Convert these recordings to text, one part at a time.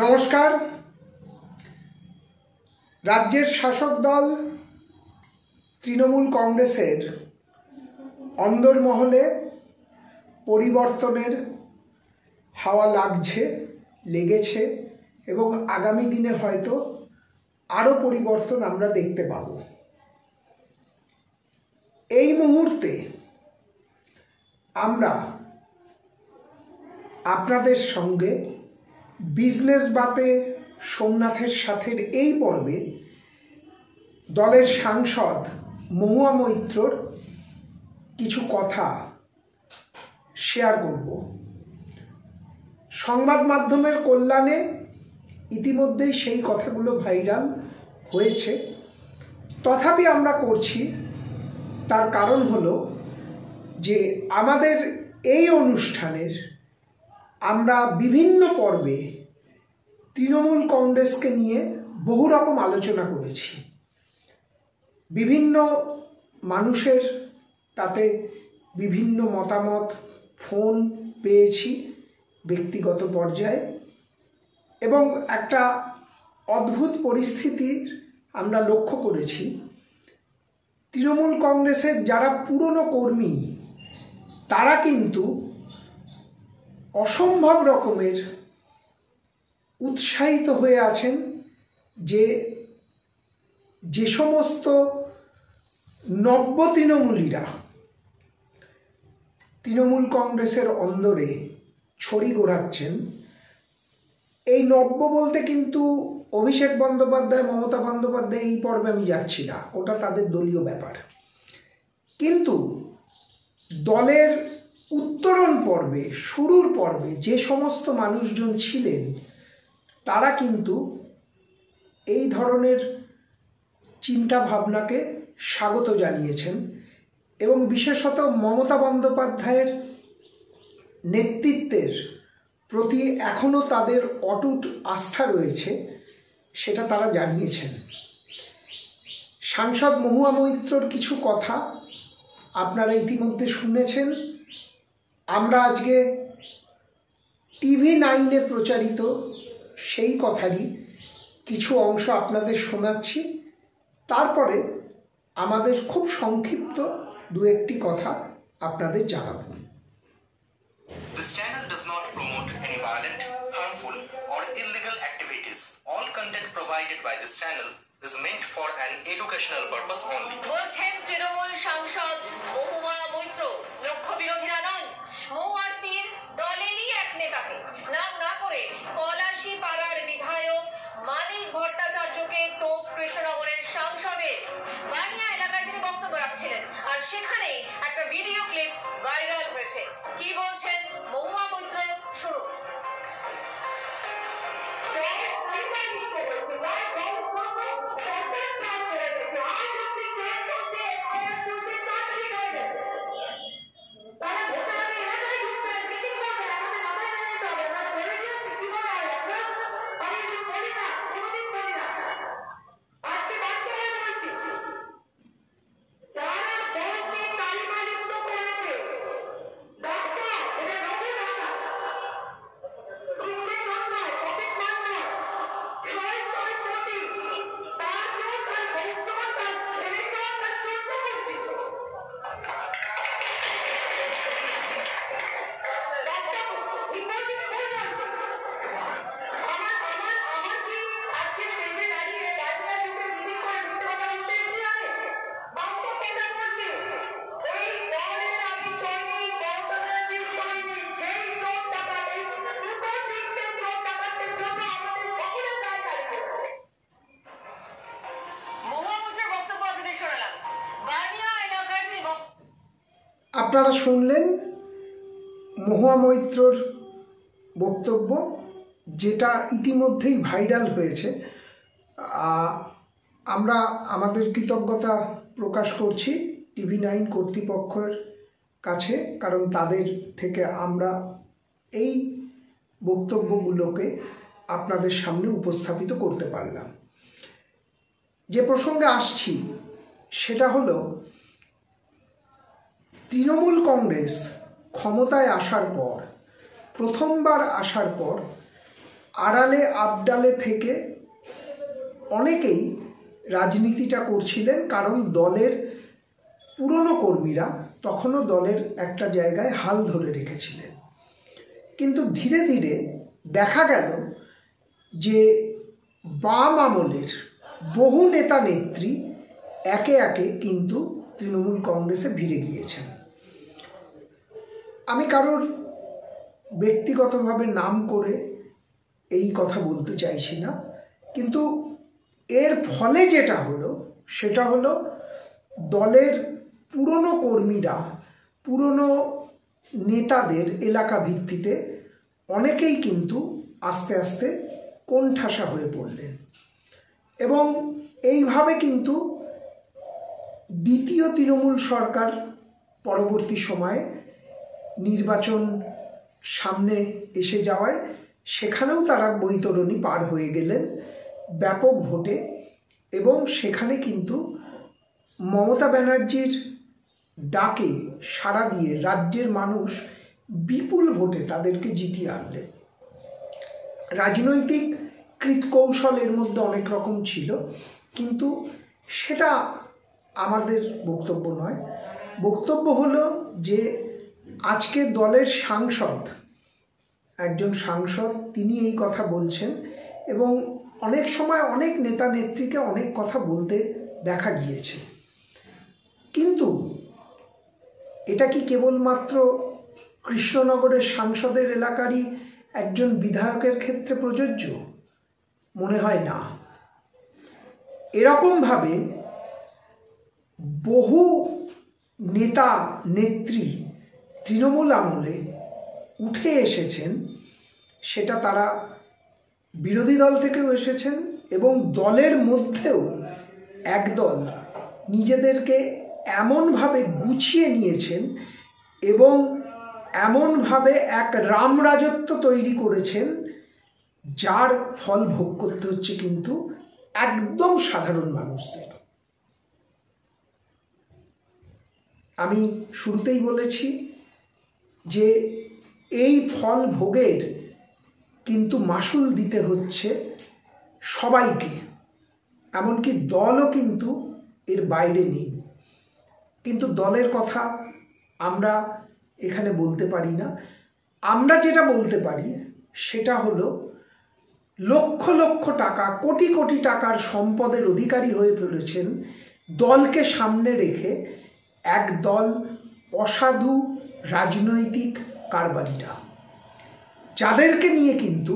নমস্কার। রাজ্যের শাসক দল তৃণমূল কংগ্রেসের অন্দরমহলে পরিবর্তনের হাওয়া লেগেছে এবং আগামী দিনে হয়তো আরও পরিবর্তন আমরা দেখতে পাব। এই মুহূর্তে আমরা আপনাদের সঙ্গে বিজনেস বাতে সোমনাথের সাথের এই পর্বে দলের সাংসদ মহুয়া মৈত্রর কিছু কথা শেয়ার করব। সংবাদ মাধ্যমের কল্যাণে ইতিমধ্যেই সেই কথাগুলো ভাইরাল হয়েছে, তথাপি আমরা করছি। তার কারণ হলো যে আমাদের এই অনুষ্ঠানের আমরা বিভিন্ন পর্বে তৃণমূল কংগ্রেসকে নিয়ে বহু রকম আলোচনা করেছি। বিভিন্ন মানুষের তাতে বিভিন্ন মতামত ফোন পেয়েছি ব্যক্তিগত পর্যায়ে, এবং একটা অদ্ভুত পরিস্থিতির আমরা লক্ষ্য করেছি। তৃণমূল কংগ্রেসের যারা পুরনো কর্মী তারা কিন্তু অসম্ভব রকমের উৎসাহিত হয়ে আছেন যে সমস্ত নব্য তৃণমূলীরা তৃণমূল কংগ্রেসের অন্দরে ছড়ি ঘোরাচ্ছেন। এই নব্য বলতে কিন্তু অভিষেক বন্দ্যোপাধ্যায়, মমতা বন্দ্যোপাধ্যায় এই পর্বে আমি যাচ্ছি না, ওটা তাদের দলীয় ব্যাপার। কিন্তু দলের উত্তরণ পর্বে, শুরুর পর্বে যে সমস্ত মানুষজন ছিলেন তারা কিন্তু এই ধরনের চিন্তা ভাবনাকে স্বাগত জানিয়েছেন, এবং বিশেষত মমতা বন্দ্যোপাধ্যায়ের নেতৃত্বের প্রতি এখনও তাদের অটুট আস্থা রয়েছে, সেটা তারা জানিয়েছেন। সাংসদ মহুয়া মৈত্রর কিছু কথা আপনারা ইতিমধ্যে শুনেছেন। আমরা আজকে TV9-এ প্রচারিত সেই কথারই কিছু অংশ আপনাদের শোনাচ্ছি। তারপরে আমাদের খুব সংক্ষিপ্ত দু একটি কথা আপনাদের জানাবো। This channel does not promote any violent, harmful or illegal activities. All content provided by this channel is meant for an educational purpose only. বলছেন তৃণমূল সাংসদ মহুয়া মৈত্র, লক্ষ্য বিরোধীরা নন। মহুয়ার তীর দলেরই এক নেতাকে, নাম না করে পলাশী পাড়ার বিধায়ক মানিক ভট্টাচার্যকে তোপ কৃষ্ণনগরের সাংসদের বানিয়া এলাকায় তিনি বক্তব্য রাখছিলেন, আর সেখানেই একটা ভিডিও ক্লিপ ভাইরাল হয়েছে। কি বলছেন মহুয়া মৈত্র, শুরু। আপনারা শুনলেন মহুয়া মৈত্রর বক্তব্য, যেটা ইতিমধ্যেই ভাইরাল হয়েছে। আমরা আমাদের কৃতজ্ঞতা প্রকাশ করছি TV9 কর্তৃপক্ষের কাছে, কারণ তাদের থেকে আমরা এই বক্তব্যগুলোকে আপনাদের সামনে উপস্থাপিত করতে পারলাম। যে প্রসঙ্গে আসছি সেটা হলো তৃণমূল কংগ্রেস ক্ষমতায় আসার পর, প্রথমবার আসার পর আড়ালে আবডালে থেকে অনেকেই রাজনীতিটা করছিলেন, কারণ দলের পুরনো কর্মীরা তখনও দলের একটা জায়গায় হাল ধরে রেখেছিলেন। কিন্তু ধীরে ধীরে দেখা গেল যে বাম আমলের বহু নেতা নেত্রী একে একে কিন্তু তৃণমূল কংগ্রেসে ভিড়ে গিয়েছেন। আমি কারোর ব্যক্তিগতভাবে নাম করে এই কথা বলতে চাইছি না, কিন্তু এর ফলে যেটা হলো সেটা হলো দলের পুরনো কর্মীরা, পুরনো নেতাদের এলাকা ভিত্তিতে অনেকেই কিন্তু আস্তে আস্তে কোণঠাসা হয়ে পড়লেন, এবং এইভাবে কিন্তু দ্বিতীয় তৃণমূল সরকার পরবর্তী সময়ে নির্বাচন সামনে এসে যাওয়ায় সেখানেও তারা বৈতরণী পার হয়ে গেলেন ব্যাপক ভোটে, এবং সেখানে কিন্তু মমতা ব্যানার্জির ডাকে সাড়া দিয়ে রাজ্যের মানুষ বিপুল ভোটে তাদেরকে জিতিয়ে আনলেন। রাজনৈতিক কৃতকৌশল এর মধ্যে অনেক রকম ছিল, কিন্তু সেটা আমাদের বক্তব্য নয়। বক্তব্য হলো যে আজকে দলের সাংসদ, একজন সাংসদ, তিনি এই কথা বলছেন, এবং অনেক সময় অনেক নেতা নেত্রীকে অনেক কথা বলতে দেখা গিয়েছে। কিন্তু এটা কি কেবলমাত্র কৃষ্ণনগরের সাংসদের এলাকারই একজন বিধায়কের ক্ষেত্রে প্রযোজ্য? মনে হয় না। এরকমভাবে বহু নেতা নেত্রী তৃণমূল আমলে উঠে এসেছেন, সেটা তারা বিরোধী দল থেকেও এসেছেন, এবং দলের মধ্যেও একদল নিজেদেরকে এমনভাবে গুছিয়ে নিয়েছেন এবং এমনভাবে এক রামরাজত্ব তৈরি করেছেন, যার ফল ভোগ করতে হচ্ছে কিন্তু একদম সাধারণ মানুষদের। আমি শুরুতেই বলেছি যে এই ফল ভোগের কিন্তু মাসুল দিতে হচ্ছে সবাইকে, এমনকি দলও কিন্তু এর বাইরে নেই। কিন্তু দলের কথা আমরা এখানে বলতে পারি না। আমরা যেটা বলতে পারি সেটা হলো লক্ষ লক্ষ টাকা, কোটি কোটি টাকার সম্পদের অধিকারী হয়ে পড়েছেন দলকে সামনে রেখে একদল অসাধু রাজনৈতিক কারবারিরা, যাদেরকে নিয়ে কিন্তু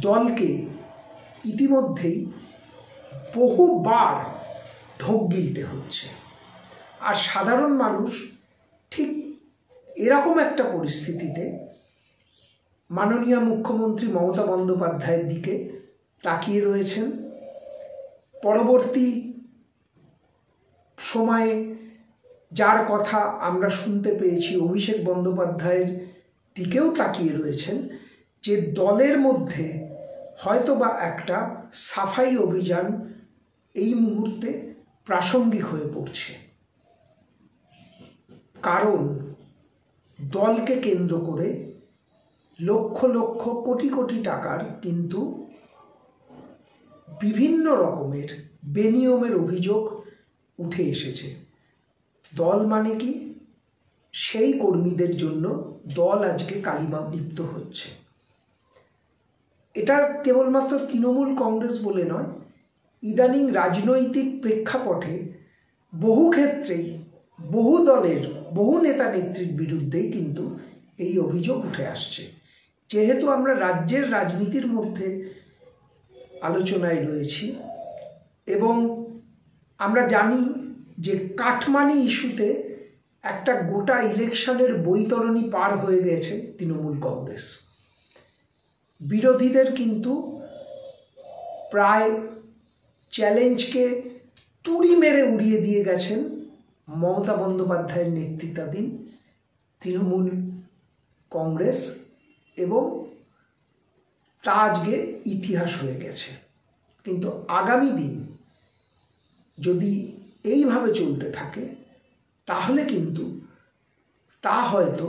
দলকে ইতিমধ্যেই বহুবার ঢোক গিলতে হচ্ছে। আর সাধারণ মানুষ ঠিক এরকম একটা পরিস্থিতিতে মাননীয় মুখ্যমন্ত্রী মমতা বন্দ্যোপাধ্যায়ের দিকে তাকিয়ে রয়েছেন। পরবর্তী সময়ে যার কথা আমরা শুনতে পেয়েছি, অভিষেক বন্দ্যোপাধ্যায়ের দিকেও তাকিয়ে রয়েছেন, যে দলের মধ্যে হয়তোবা একটা সাফাই অভিযান এই মুহূর্তে প্রাসঙ্গিক হয়ে পড়ছে। কারণ দলকে কেন্দ্র করে লক্ষ লক্ষ কোটি কোটি টাকার কিন্তু বিভিন্ন রকমের বেনিয়মের অভিযোগ উঠে এসেছে। দল মানে কি? সেই কর্মীদের জন্য দল আজকে কালিমা লিপ্ত হচ্ছে। এটা কেবলমাত্র তৃণমূল কংগ্রেস বলে নয়, ইদানিং রাজনৈতিক প্রেক্ষাপটে বহু ক্ষেত্রেই বহু দলের বহু নেতা নেত্রীর বিরুদ্ধেই কিন্তু এই অভিযোগ উঠে আসছে। যেহেতু আমরা রাজ্যের রাজনীতির মধ্যে আলোচনায় রয়েছি এবং আমরা জানি যে কাটমানি ইস্যুতে একটা গোটা ইলেকশনের বৈতরণী পার হয়ে গেছে তৃণমূল কংগ্রেস। বিরোধীদের কিন্তু প্রায় চ্যালেঞ্জকে তুড়ি মেরে উড়িয়ে দিয়ে গেছেন মমতা বন্দ্যোপাধ্যায়ের নেতৃত্বাধীন তৃণমূল কংগ্রেস, এবং তা আজকে ইতিহাস হয়ে গেছে। কিন্তু আগামী দিন যদি এইভাবে চলতে থাকে তাহলে কিন্তু তা হয়তো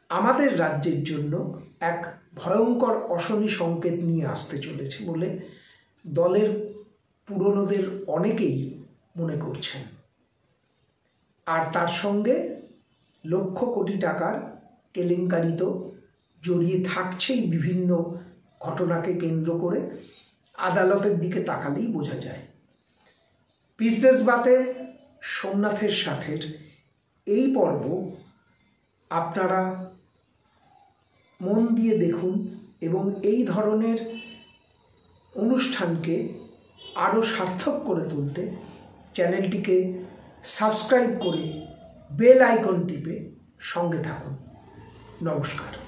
আমাদের রাজ্যের জন্য এক ভয়ঙ্কর অশনি সংকেত নিয়ে আসতে চলেছে বলে দলের পুরনোদের অনেকেই মনে করছেন। আর তার সঙ্গে লক্ষ কোটি টাকার কেলেঙ্কারি তো জড়িয়ে থাকছেই। বিভিন্ন ঘটনাকে কেন্দ্র করে আদালতের দিকে তাকালেই বোঝা যায়। বিজনেস বাতে সোমনাথের সাথের এই পর্ব আপনারা মন দিয়ে দেখুন এবং এই ধরনের অনুষ্ঠানকে আরও সার্থক করে তুলতে চ্যানেলটিকে সাবস্ক্রাইব করে বেল আইকন টিপে সঙ্গে থাকুন। নমস্কার।